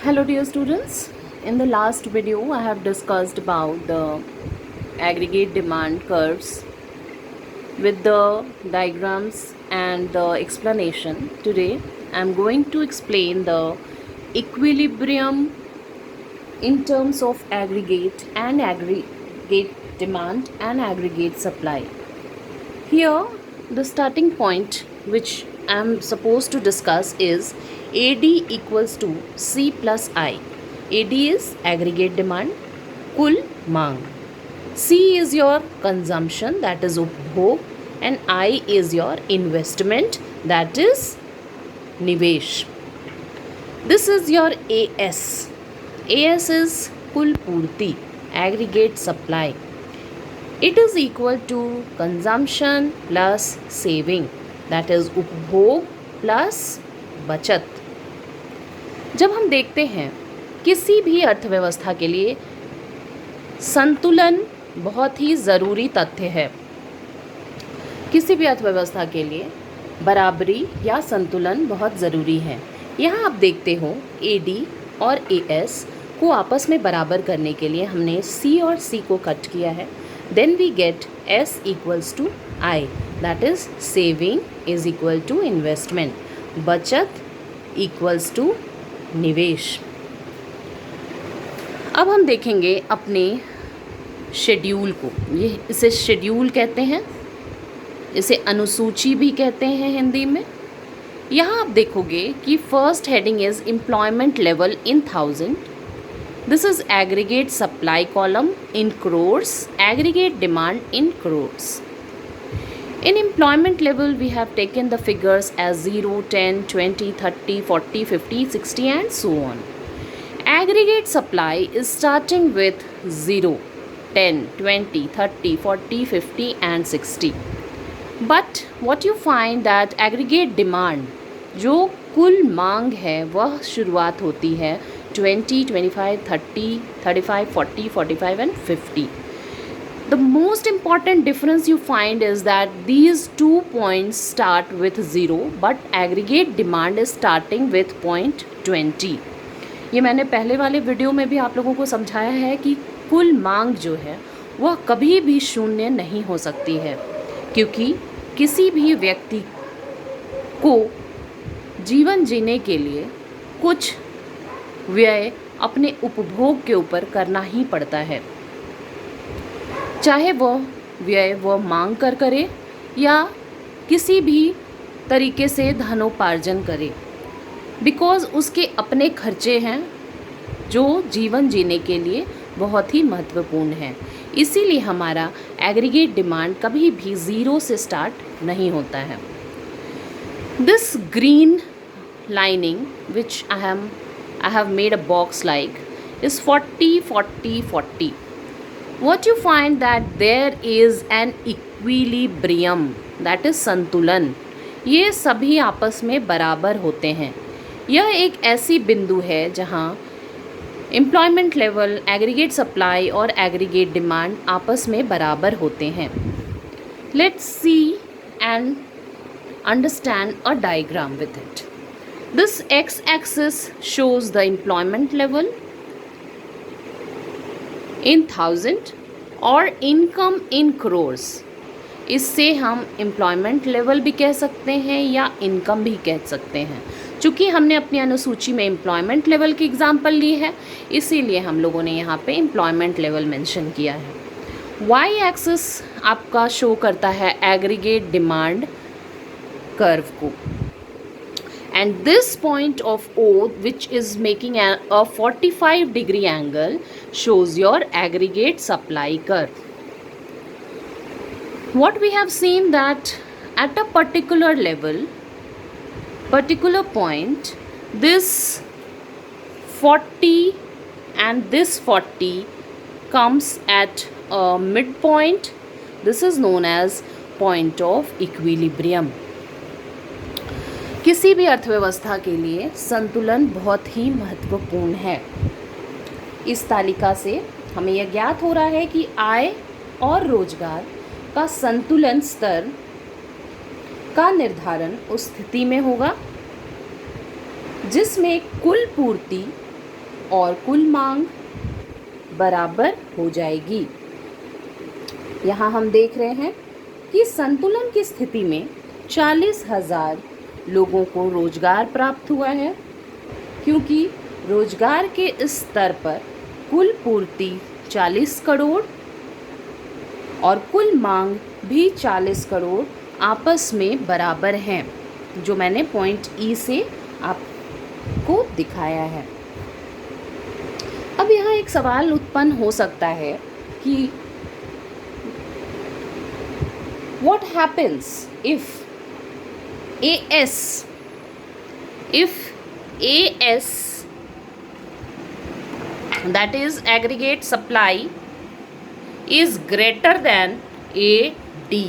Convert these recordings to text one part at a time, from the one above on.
Hello dear students, in the last video I have discussed about the aggregate demand curves with the diagrams and the explanation. Today I am going to explain the equilibrium in terms of aggregate demand and aggregate supply. Here the starting point which I am supposed to discuss is AD equals to C plus I. AD is aggregate demand, कुल मांग. C is your consumption, that is उपभोग, and I is your investment, that is निवेश. This is your AS. AS is कुल पूर्ति, aggregate supply. It is equal to consumption plus saving, that is उपभोग plus बचत. जब हम देखते हैं किसी भी अर्थव्यवस्था के लिए संतुलन बहुत ही ज़रूरी तथ्य है. किसी भी अर्थव्यवस्था के लिए बराबरी या संतुलन बहुत ज़रूरी है. यहाँ आप देखते हो AD और AS को आपस में बराबर करने के लिए हमने C और C को कट किया है. Then we get S equals to I, that is saving is equal to investment, बचत equals to निवेश. अब हम देखेंगे अपने शेड्यूल को. ये इसे शेड्यूल कहते हैं, इसे अनुसूची भी कहते हैं हिंदी में. यहाँ आप देखोगे कि first heading is employment level in 1000. This is aggregate supply column in crores, aggregate demand in crores. In employment level, we have taken the figures as 0, 10, 20, 30, 40, 50, 60 and so on. Aggregate supply is starting with 0, 10, 20, 30, 40, 50 and 60. But what you find that aggregate demand, जो कुल मांग है, वह शुरुआत होती है 20, 25, 30, 35, 40, 45 and 50. The most important difference you find is that these 2 points start with 0 but aggregate demand is starting with point 20. ये मैंने पहले वाले वीडियो में भी आप लोगों को समझाया है कि कुल मांग जो है वह कभी भी शून्य नहीं हो सकती है, क्योंकि किसी भी व्यक्ति को जीवन जीने के लिए कुछ व्यय अपने उपभोग के ऊपर करना ही पड़ता है, चाहे वह व्यय वह मांग कर करे या किसी भी तरीके से धनोपार्जन करे, बिकॉज़ उसके अपने खर्चे हैं जो जीवन जीने के लिए बहुत ही महत्वपूर्ण हैं. इसीलिए हमारा एग्रीगेट डिमांड कभी भी ज़ीरो से स्टार्ट नहीं होता है. This green lining which I have made a box like is 40, 40, 40. What you find that there is an equilibrium, that is संतुलन. ये सभी आपस में बराबर होते हैं. यह एक ऐसी बिंदु है जहाँ एम्प्लॉयमेंट लेवल, एग्रीगेट सप्लाई और एग्रीगेट डिमांड आपस में बराबर होते हैं. Let's see and understand a diagram with it. This x-axis shows the employment level in 1000 और income in crores. इससे हम employment level भी कह सकते हैं या income भी कह सकते हैं. चूँकि हमने अपनी अनुसूची में employment level की एग्जाम्पल ली है, इसीलिए हम लोगों ने यहाँ पे employment level मेंशन किया है. y-axis आपका शो करता है aggregate demand कर्व को. And this point of O, which is making a 45-degree angle, shows your aggregate supply curve. What we have seen that at a particular level, particular point, this 40 and this 40 comes at a midpoint. This is known as point of equilibrium. किसी भी अर्थव्यवस्था के लिए संतुलन बहुत ही महत्वपूर्ण है. इस तालिका से हमें यह ज्ञात हो रहा है कि आय और रोजगार का संतुलन स्तर का निर्धारण उस स्थिति में होगा जिसमें कुल पूर्ति और कुल मांग बराबर हो जाएगी। यहाँ हम देख रहे हैं कि संतुलन की स्थिति में 40,000 लोगों को रोजगार प्राप्त हुआ है, क्योंकि रोजगार के इस स्तर पर कुल पूर्ति 40 करोड़ और कुल मांग भी 40 करोड़ आपस में बराबर हैं, जो मैंने पॉइंट ई से आपको दिखाया है। अब यहाँ एक सवाल उत्पन्न हो सकता है कि what happens if AS that is aggregate supply is greater than AD?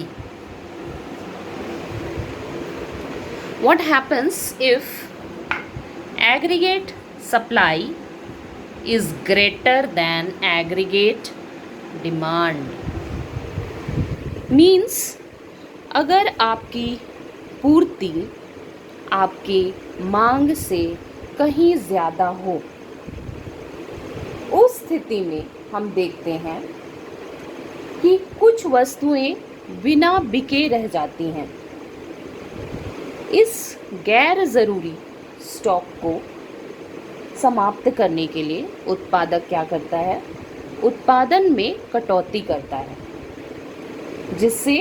What happens if aggregate supply is greater than aggregate demand? Means अगर आपकी पूर्ति आपकी मांग से कहीं ज़्यादा हो, उस स्थिति में हम देखते हैं कि कुछ वस्तुएं बिना बिके रह जाती हैं। इस गैर ज़रूरी स्टॉक को समाप्त करने के लिए उत्पादक क्या करता है? उत्पादन में कटौती करता है, जिससे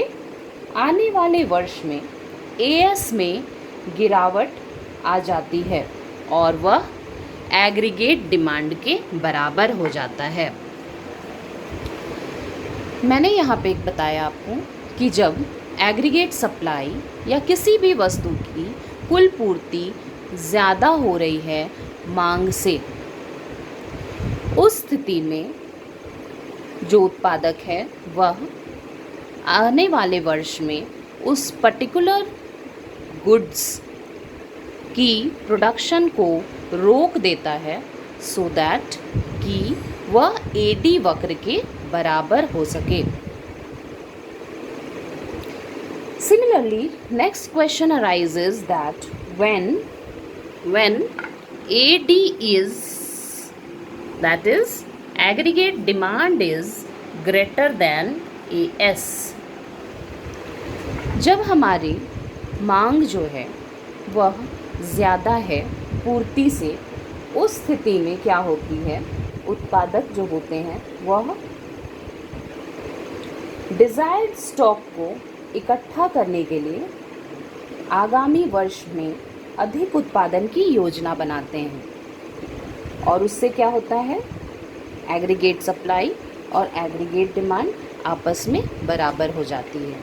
आने वाले वर्ष में एएस में गिरावट आ जाती है और वह एग्रीगेट डिमांड के बराबर हो जाता है। मैंने यहाँ पे एक बताया आपको कि जब एग्रीगेट सप्लाई या किसी भी वस्तु की कुल पूर्ति ज़्यादा हो रही है मांग से, उस स्थिति में जो उत्पादक है वह आने वाले वर्ष में उस पर्टिकुलर गुड्स की प्रोडक्शन को रोक देता है, सो दैट कि वह एडी वक्र के बराबर हो सके। Similarly, next question arises that when AD is, that is aggregate demand is greater than AS, जब हमारी मांग जो है वह ज़्यादा है पूर्ति से, उस स्थिति में क्या होती है? उत्पादक जो होते हैं वह डिज़ायर्ड स्टॉक को इकट्ठा करने के लिए आगामी वर्ष में अधिक उत्पादन की योजना बनाते हैं, और उससे क्या होता है? एग्रीगेट सप्लाई और एग्रीगेट डिमांड आपस में बराबर हो जाती है।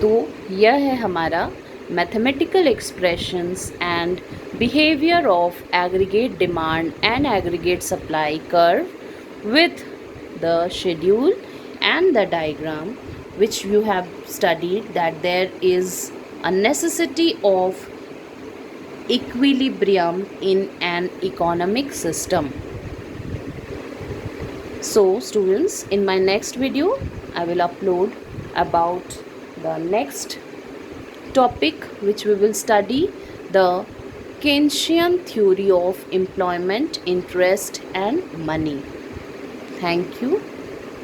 तो यह है हमारा mathematical expressions and behaviour of aggregate demand and aggregate supply curve with the schedule and the diagram, which you have studied, that there is a necessity of equilibrium in an economic system. So students, in my next video I will upload about the next topic, which we will study the Keynesian theory of employment, interest and money. Thank you.